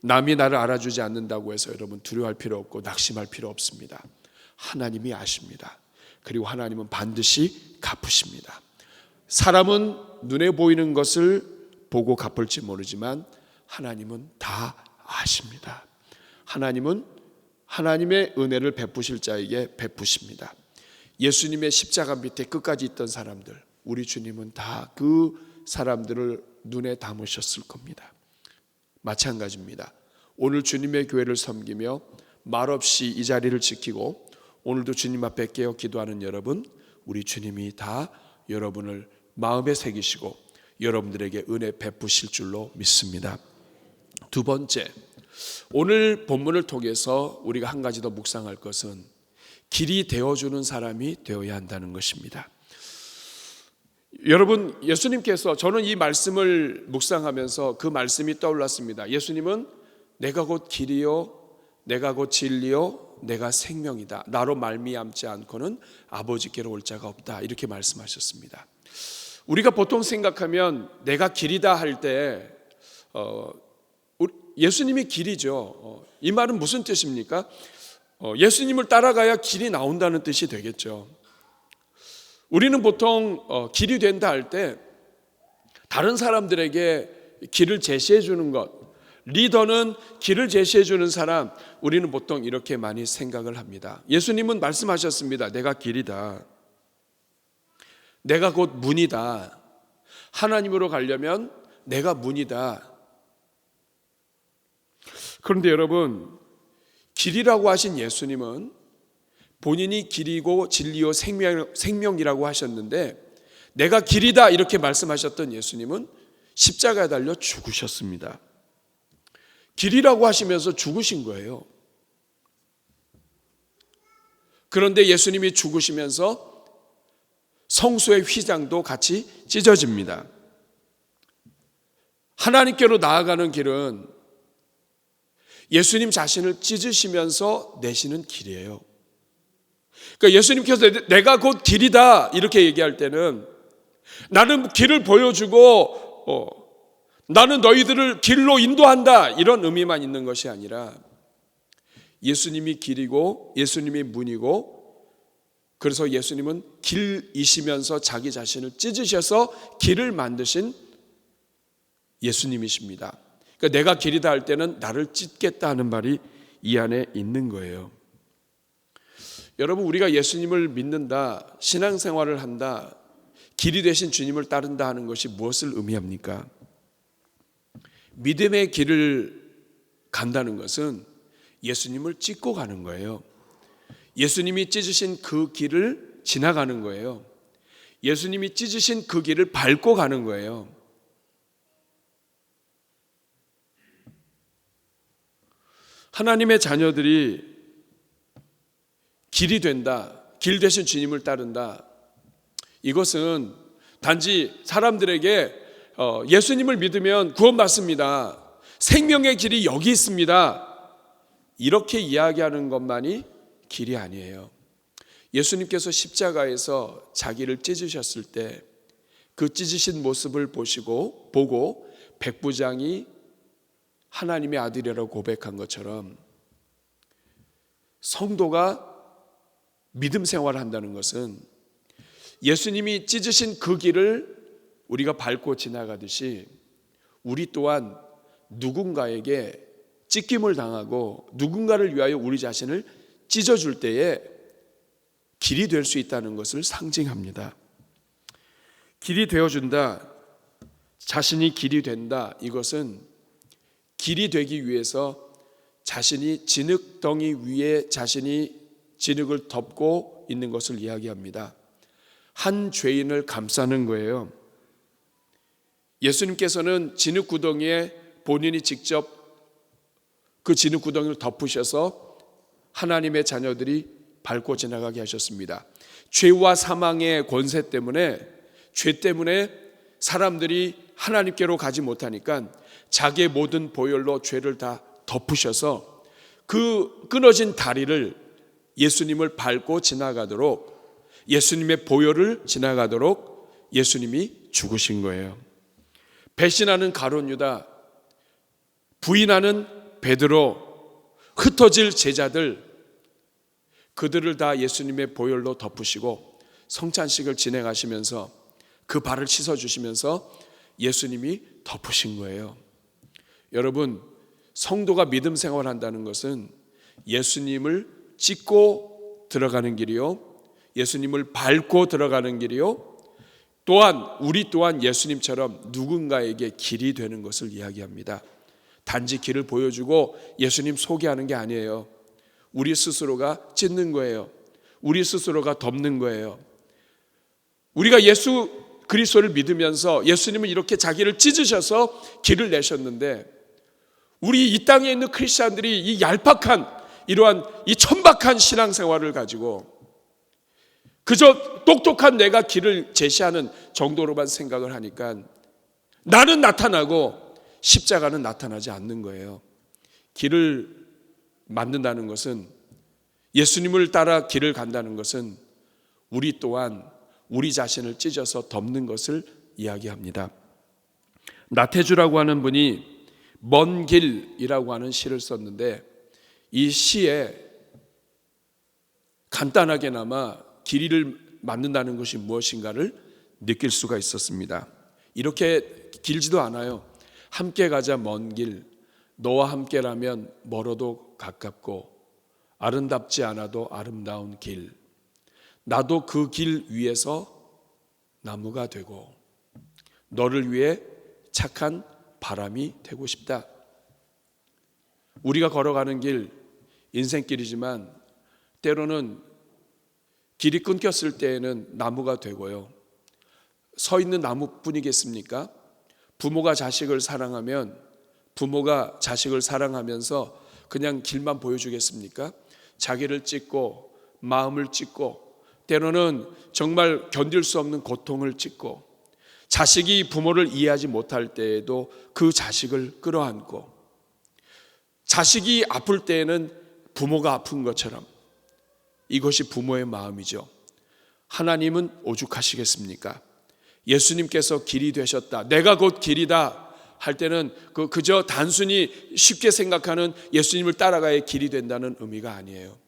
남이 나를 알아주지 않는다고 해서 여러분 두려워할 필요 없고 낙심할 필요 없습니다. 하나님이 아십니다. 그리고 하나님은 반드시 갚으십니다. 사람은 눈에 보이는 것을 보고 갚을지 모르지만 하나님은 다 아십니다. 하나님은 하나님의 은혜를 베푸실 자에게 베푸십니다. 예수님의 십자가 밑에 끝까지 있던 사람들, 우리 주님은 다 그 사람들을 눈에 담으셨을 겁니다. 마찬가지입니다. 오늘 주님의 교회를 섬기며 말없이 이 자리를 지키고 오늘도 주님 앞에 깨어 기도하는 여러분, 우리 주님이 다 여러분을 마음에 새기시고 여러분들에게 은혜 베푸실 줄로 믿습니다. 두 번째, 오늘 본문을 통해서 우리가 한 가지 더 묵상할 것은 길이 되어주는 사람이 되어야 한다는 것입니다. 여러분, 예수님께서, 저는 이 말씀을 묵상하면서 그 말씀이 떠올랐습니다. 예수님은 내가 곧 길이요 내가 곧 진리요 내가 생명이다. 나로 말미암지 않고는 아버지께로 올 자가 없다. 이렇게 말씀하셨습니다. 우리가 보통 생각하면 내가 길이다 할 때 예수님이 길이죠. 이 말은 무슨 뜻입니까? 예수님을 따라가야 길이 나온다는 뜻이 되겠죠. 우리는 보통 길이 된다 할 때 다른 사람들에게 길을 제시해 주는 것, 리더는 길을 제시해 주는 사람, 우리는 보통 이렇게 많이 생각을 합니다. 예수님은 말씀하셨습니다. 내가 길이다. 내가 곧 문이다. 하나님으로 가려면 내가 문이다. 그런데 여러분, 길이라고 하신 예수님은 본인이 길이고 진리요 생명이라고 하셨는데, 내가 길이다 이렇게 말씀하셨던 예수님은 십자가에 달려 죽으셨습니다. 길이라고 하시면서 죽으신 거예요. 그런데 예수님이 죽으시면서 성소의 휘장도 같이 찢어집니다. 하나님께로 나아가는 길은 예수님 자신을 찢으시면서 내시는 길이에요. 그러니까 예수님께서 내가 곧 길이다 이렇게 얘기할 때는 나는 길을 보여주고 나는 너희들을 길로 인도한다 이런 의미만 있는 것이 아니라 예수님이 길이고 예수님이 문이고, 그래서 예수님은 길이시면서 자기 자신을 찢으셔서 길을 만드신 예수님이십니다. 그러니까 내가 길이다 할 때는 나를 찢겠다 하는 말이 이 안에 있는 거예요. 여러분, 우리가 예수님을 믿는다, 신앙생활을 한다, 길이 되신 주님을 따른다 하는 것이 무엇을 의미합니까? 믿음의 길을 간다는 것은 예수님을 찢고 가는 거예요. 예수님이 찢으신 그 길을 지나가는 거예요. 예수님이 찢으신 그 길을 밟고 가는 거예요. 하나님의 자녀들이 길이 된다, 길 되신 주님을 따른다, 이것은 단지 사람들에게 예수님을 믿으면 구원받습니다, 생명의 길이 여기 있습니다, 이렇게 이야기하는 것만이 길이 아니에요. 예수님께서 십자가에서 자기를 찢으셨을 때 그 찢으신 모습을 보고 백부장이 하나님의 아들이라고 고백한 것처럼 성도가 믿음 생활을 한다는 것은 예수님이 찢으신 그 길을 우리가 밟고 지나가듯이 우리 또한 누군가에게 찢김을 당하고 누군가를 위하여 우리 자신을 찢어줄 때에 길이 될 수 있다는 것을 상징합니다. 길이 되어준다, 자신이 길이 된다, 이것은 길이 되기 위해서 자신이 진흙덩이 위에 자신이 진흙을 덮고 있는 것을 이야기합니다. 한 죄인을 감싸는 거예요. 예수님께서는 진흙구덩이에 본인이 직접 그 진흙구덩이를 덮으셔서 하나님의 자녀들이 밟고 지나가게 하셨습니다. 죄와 사망의 권세 때문에, 죄 때문에 사람들이 하나님께로 가지 못하니까 자기의 모든 보혈로 죄를 다 덮으셔서 그 끊어진 다리를 예수님을 밟고 지나가도록, 예수님의 보혈을 지나가도록 예수님이 죽으신 거예요. 배신하는 가룟 유다, 부인하는 베드로, 흩어질 제자들, 그들을 다 예수님의 보혈로 덮으시고 성찬식을 진행하시면서 그 발을 씻어주시면서 예수님이 덮으신 거예요. 여러분, 성도가 믿음 생활한다는 것은 예수님을 찢고 들어가는 길이요, 예수님을 밟고 들어가는 길이요, 또한 우리 또한 예수님처럼 누군가에게 길이 되는 것을 이야기합니다. 단지 길을 보여주고 예수님 소개하는 게 아니에요. 우리 스스로가 찢는 거예요. 우리 스스로가 덮는 거예요. 우리가 예수 그리스도를 믿으면서 예수님은 이렇게 자기를 찢으셔서 길을 내셨는데, 우리 이 땅에 있는 크리스찬들이 이 얄팍한 이러한 이 천박한 신앙생활을 가지고 그저 똑똑한 내가 길을 제시하는 정도로만 생각을 하니까 나는 나타나고 십자가는 나타나지 않는 거예요. 길을 만든다는 것은, 예수님을 따라 길을 간다는 것은 우리 또한 우리 자신을 찢어서 덮는 것을 이야기합니다. 나태주라고 하는 분이 먼 길이라고 하는 시를 썼는데, 이 시에 간단하게나마 길이를 만든다는 것이 무엇인가를 느낄 수가 있었습니다. 이렇게 길지도 않아요. 함께 가자 먼 길, 너와 함께라면 멀어도 가깝고 아름답지 않아도 아름다운 길, 나도 그 길 위에서 나무가 되고 너를 위해 착한 바람이 되고 싶다. 우리가 걸어가는 길, 인생길이지만 때로는 길이 끊겼을 때에는 나무가 되고요. 서 있는 나무뿐이겠습니까? 부모가 자식을 사랑하면 부모가 자식을 사랑하면서 그냥 길만 보여주겠습니까? 자기를 찢고 마음을 찢고 때로는 정말 견딜 수 없는 고통을 찢고, 자식이 부모를 이해하지 못할 때에도 그 자식을 끌어안고, 자식이 아플 때에는 부모가 아픈 것처럼, 이것이 부모의 마음이죠. 하나님은 오죽하시겠습니까? 예수님께서 길이 되셨다, 내가 곧 길이다 할 때는 그저 단순히 쉽게 생각하는 예수님을 따라가야 길이 된다는 의미가 아니에요.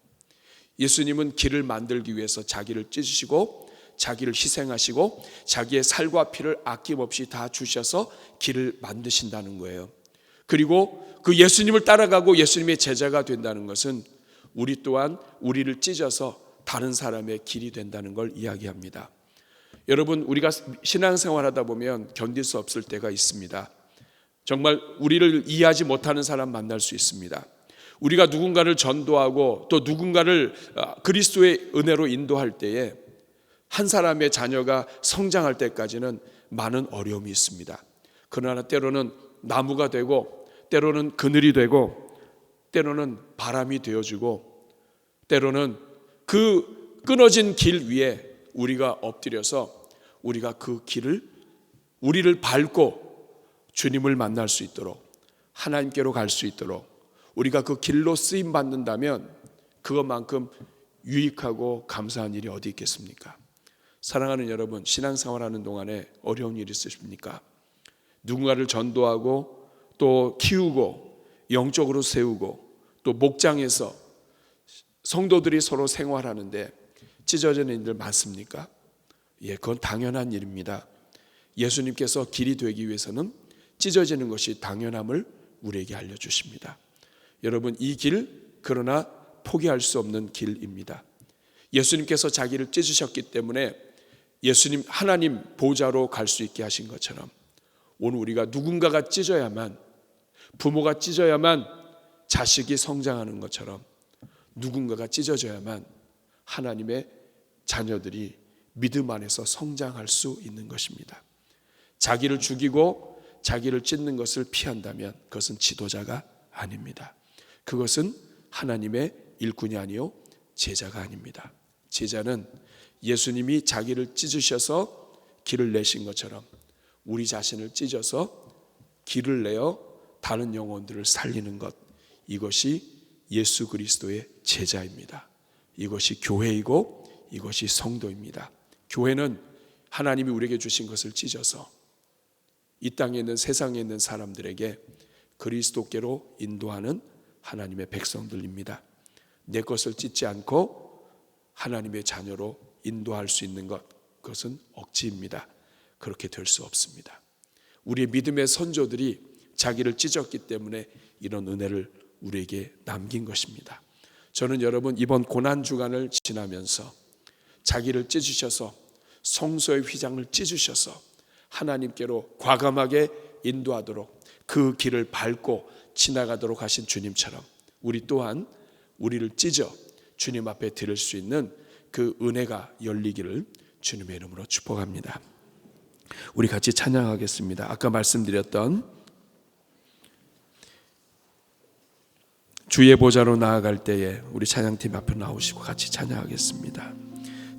예수님은 길을 만들기 위해서 자기를 찢으시고 자기를 희생하시고 자기의 살과 피를 아낌없이 다 주셔서 길을 만드신다는 거예요. 그리고 그 예수님을 따라가고 예수님의 제자가 된다는 것은 우리 또한 우리를 찢어서 다른 사람의 길이 된다는 걸 이야기합니다. 여러분, 우리가 신앙생활 하다 보면 견딜 수 없을 때가 있습니다. 정말 우리를 이해하지 못하는 사람 만날 수 있습니다. 우리가 누군가를 전도하고 또 누군가를 그리스도의 은혜로 인도할 때에 한 사람의 자녀가 성장할 때까지는 많은 어려움이 있습니다. 그러나 때로는 나무가 되고 때로는 그늘이 되고 때로는 바람이 되어주고 때로는 그 끊어진 길 위에 우리가 엎드려서 우리가 그 길을 우리를 밟고 주님을 만날 수 있도록, 하나님께로 갈 수 있도록 우리가 그 길로 쓰임 받는다면 그것만큼 유익하고 감사한 일이 어디 있겠습니까? 사랑하는 여러분, 신앙생활하는 동안에 어려운 일 있으십니까? 누군가를 전도하고 또 키우고 영적으로 세우고 또 목장에서 성도들이 서로 생활하는데 찢어지는 일들 많습니까? 예, 그건 당연한 일입니다. 예수님께서 길이 되기 위해서는 찢어지는 것이 당연함을 우리에게 알려주십니다. 여러분, 이 길, 그러나 포기할 수 없는 길입니다. 예수님께서 자기를 찢으셨기 때문에 예수님 하나님 보좌로 갈 수 있게 하신 것처럼 오늘 우리가 누군가가 찢어야만, 부모가 찢어야만 자식이 성장하는 것처럼 누군가가 찢어져야만 하나님의 자녀들이 믿음 안에서 성장할 수 있는 것입니다. 자기를 죽이고 자기를 찢는 것을 피한다면 그것은 지도자가 아닙니다. 그것은 하나님의 일꾼이 아니요 제자가 아닙니다. 제자는 예수님이 자기를 찢으셔서 길을 내신 것처럼 우리 자신을 찢어서 길을 내어 다른 영혼들을 살리는 것, 이것이 예수 그리스도의 제자입니다. 이것이 교회이고 이것이 성도입니다. 교회는 하나님이 우리에게 주신 것을 찢어서 이 땅에 있는 세상에 있는 사람들에게 그리스도께로 인도하는 하나님의 백성들입니다. 내 것을 찢지 않고 하나님의 자녀로 인도할 수 있는 것, 그것은 억지입니다. 그렇게 될 수 없습니다. 우리의 믿음의 선조들이 자기를 찢었기 때문에 이런 은혜를 우리에게 남긴 것입니다. 저는 여러분, 이번 고난주간을 지나면서 자기를 찢으셔서 성소의 휘장을 찢으셔서 하나님께로 과감하게 인도하도록 그 길을 밟고 지나가도록 하신 주님처럼 우리 또한 우리를 찢어 주님 앞에 드릴 수 있는 그 은혜가 열리기를 주님의 이름으로 축복합니다. 우리 같이 찬양하겠습니다. 아까 말씀드렸던 주의 보좌로 나아갈 때에 우리 찬양팀 앞에 나오시고 같이 찬양하겠습니다.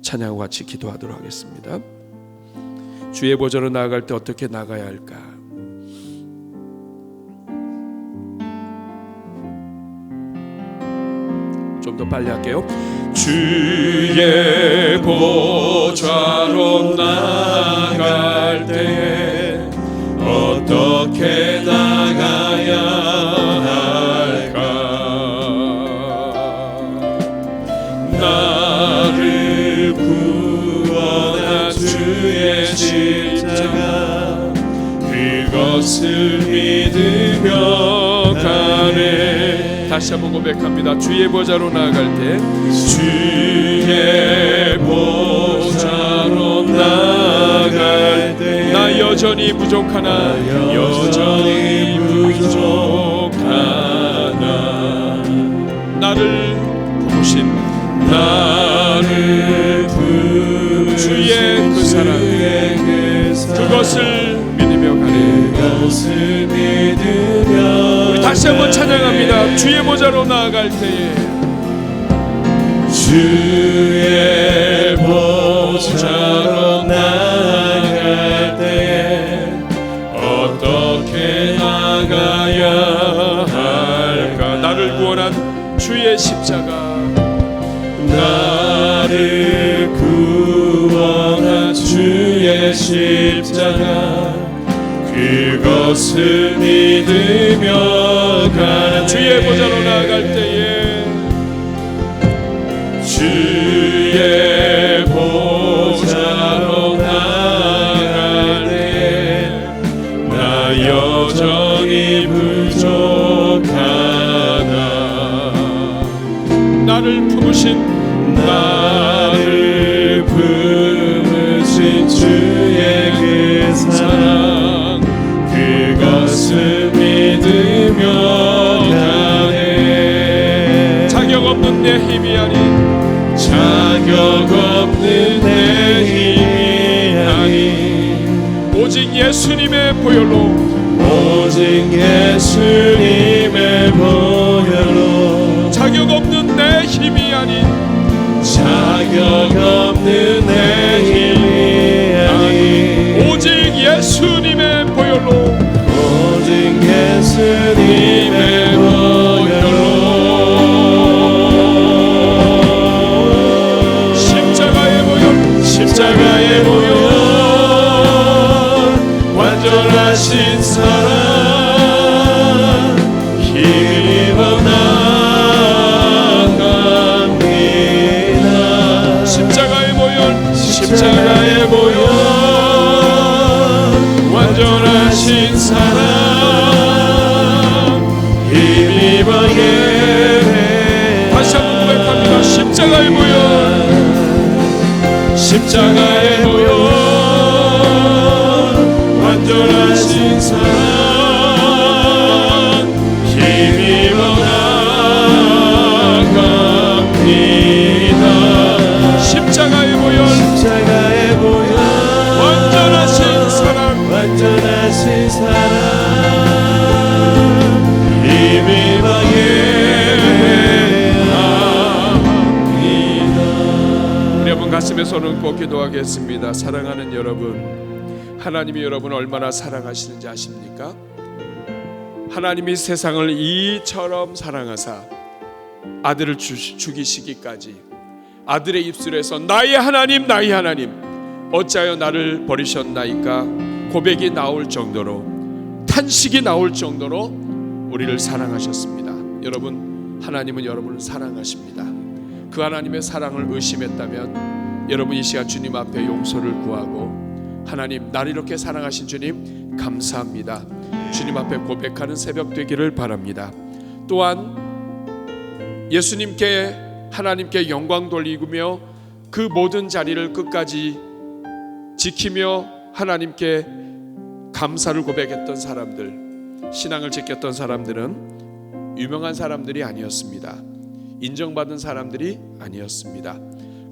찬양하고 같이 기도하도록 하겠습니다. 주의 보좌로 나아갈 때 어떻게 나가야 할까? 좀 더 빨리 할게요. 주의 보좌로 나아갈 때 어떻게 나가야 할까? 나를 구원한 주의 십자가 그것을 믿으며 가네. 다시 한번 고백합니다. 주의 보좌로 나아갈 때 주의 보좌로 나아갈 때 나 여전히 부족하나 여전히 부족하나 나를 부으신 주의 그 사랑 그것을 믿으며 가네. 우리 다시 한번 찬양합니다. 주의 보좌로 나아갈 때에 주의 보좌로 나아갈 때에 어떻게 나가야 할까? 나를 구원한 주의 십자가 나를 구원한 주의 십자가 그것을 믿으며 가는 주의 보좌로 나아갈 때에 주의 보좌로 나아갈 때에 나 여전히 부족하나 나를 품으신 주의 그 사랑 그것을 믿으며 가네. 자격 없는 내 힘이 아닌 자격 없는 내 힘이 아닌 오직 예수님의 보혈로 오직 예수님의 보혈로 자격 없는 내 힘이 아닌 자격 없는 내 힘이 아닌 오직 예수님의 보혈로 오직 예수님의 보혈로 십자가의 보혈 완전하신 사랑 힘입어 나갑니다. 십자가의 보혈 완전하신 사랑 힘입어 다시 한번 고백합니다. 십자가의 보혈 완전하신 사랑 힘입어 나갑니다. 십자가의 보혈 완전하신 사랑 힘입어 여러분 가슴에 손을 꼭 기도하겠습니다. 사랑하는 여러분, 하나님이 여러분을 얼마나 사랑하시는지 아십니까? 하나님이 세상을 이처럼 사랑하사 아들을 죽이시기까지 아들의 입술에서 나의 하나님 어찌하여 나를 버리셨나이까 고백이 나올 정도로 탄식이 나올 정도로 우리를 사랑하셨습니다. 여러분, 하나님은 여러분을 사랑하십니다. 그 하나님의 사랑을 의심했다면 여러분 이 시간 주님 앞에 용서를 구하고 하나님 나를 이렇게 사랑하신 주님 감사합니다 주님 앞에 고백하는 새벽 되기를 바랍니다. 또한 예수님께 하나님께 영광 돌리며 그 모든 자리를 끝까지 지키며 하나님께 감사를 고백했던 사람들, 신앙을 지켰던 사람들은 유명한 사람들이 아니었습니다. 인정받은 사람들이 아니었습니다.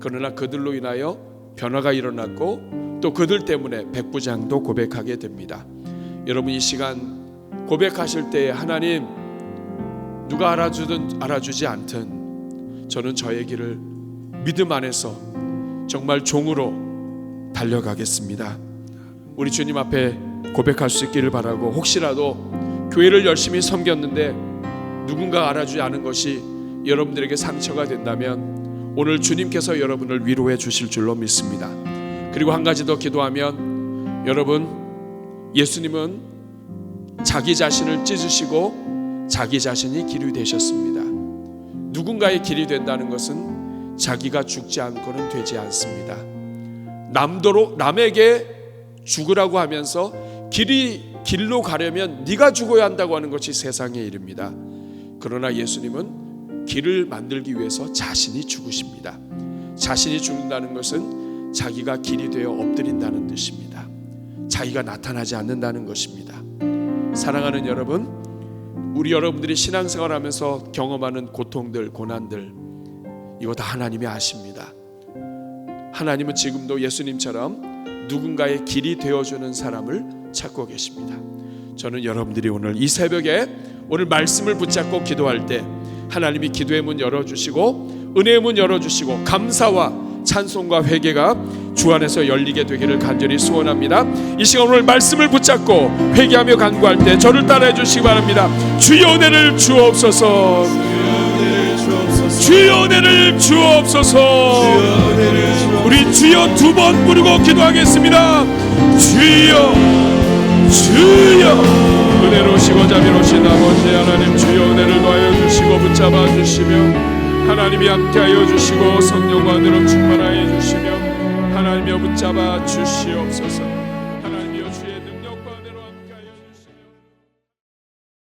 그러나 그들로 인하여 변화가 일어났고 또 그들 때문에 백부장도 고백하게 됩니다. 여러분, 이 시간 고백하실 때 하나님, 누가 알아주든 알아주지 않든 저는 저의 길을 믿음 안에서 정말 종으로 달려가겠습니다. 우리 주님 앞에 고백할 수 있기를 바라고, 혹시라도 교회를 열심히 섬겼는데 누군가 알아주지 않은 것이 여러분들에게 상처가 된다면 오늘 주님께서 여러분을 위로해 주실 줄로 믿습니다. 그리고 한 가지 더 기도하면, 여러분, 예수님은 자기 자신을 찢으시고 자기 자신이 길이 되셨습니다. 누군가의 길이 된다는 것은 자기가 죽지 않고는 되지 않습니다. 남에게 죽으라고 하면서 길로 가려면 네가 죽어야 한다고 하는 것이 세상의 일입니다. 그러나 예수님은 길을 만들기 위해서 자신이 죽으십니다. 자신이 죽는다는 것은 자기가 길이 되어 엎드린다는 뜻입니다. 자기가 나타나지 않는다는 것입니다. 사랑하는 여러분, 우리 여러분들이 신앙생활하면서 경험하는 고통들, 고난들, 이거 다 하나님이 아십니다. 하나님은 지금도 예수님처럼 누군가의 길이 되어주는 사람을 찾고 계십니다. 저는 여러분들이 오늘 이 새벽에 오늘 말씀을 붙잡고 기도할 때 하나님이 기도의 문 열어주시고 은혜의 문 열어주시고 감사와 찬송과 회개가 주 안에서 열리게 되기를 간절히 소원합니다. 이 시간 오늘 말씀을 붙잡고 회개하며 간구할 때 저를 따라해 주시기 바랍니다. 주여 은혜를 주옵소서. 주여 은혜를 주옵소서. 우리 주여 두 번 부르고 기도하겠습니다. 주여, 주여. 은혜로우시고 자비로우신 아버지 하나님, 주여 은혜를 더하여 주시고 붙잡아 주시며 하나님이 함께하여 주시고 성령과 은혜로 충만하여 주시며 하나님이여 붙잡아 주시옵소서.